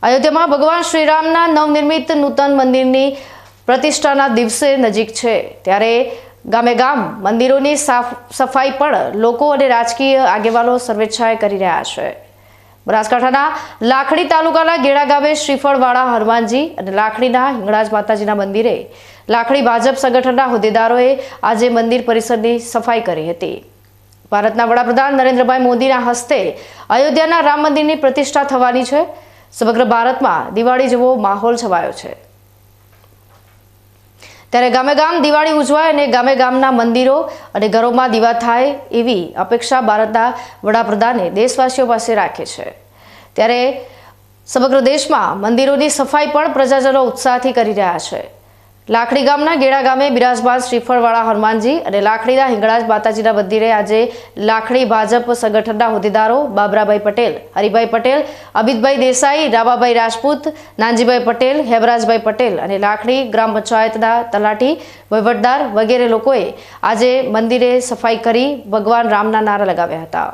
અયોધ્યામાં ભગવાન શ્રીરામના નવનિર્મિત નૂતન મંદિરની પ્રતિષ્ઠાના દિવસે નજીક છે, ત્યારે ગામે ગામ મંદિરોની સફાઈ પણ લોકો અને રાજકીય આગેવાનો સર્વેચ્છાએ કરી રહ્યા છે। બનાસકાંઠાના લાખણી તાલુકાના ગેડા ગામે શ્રીફળવાળા હનુમાનજી અને લાખણીના હિંગળાજ માતાજીના મંદિરે લાખણી ભાજપ સંગઠનના હોદ્દેદારોએ આજે મંદિર પરિસરની સફાઈ કરી હતી। ભારતના વડાપ્રધાન નરેન્દ્રભાઈ મોદીના હસ્તે અયોધ્યાના રામ મંદિરની પ્રતિષ્ઠા થવાની છે। સમગ્ર ભારતમાં દિવાળી જેવો માહોલ છવાયો છે, ત્યારે ગામે ગામ દિવાળી ઉજવાય અને ગામે ગામના મંદિરો અને ઘરોમાં દીવા થાય એવી અપેક્ષા ભારતના વડાપ્રધાને દેશવાસીઓ પાસે રાખે છે। ત્યારે સમગ્ર દેશમાં મંદિરોની સફાઈ પણ પ્રજાજનો ઉત્સાહથી કરી રહ્યા છે। લાખણી ગામના ગેડા ગામે બિરાજમાન શ્રીફળવાળા હનુમાનજી અને લાખણીના હિંગળાજ માતાજીના મંદિરે આજે લાખણી ભાજપ સંગઠનના હોદ્દેદારો બાબરાભાઈ પટેલ, હરિભાઈ પટેલ, અમિતભાઈ દેસાઈ, રામાભાઈ રાજપૂત, નાનજીભાઈ પટેલ, હેમરાજભાઈ પટેલ અને લાખણી ગ્રામ પંચાયતના તલાટી, વહીવટદાર વગેરે લોકોએ આજે મંદિરે સફાઈ કરી ભગવાન રામના નારા લગાવ્યા હતા।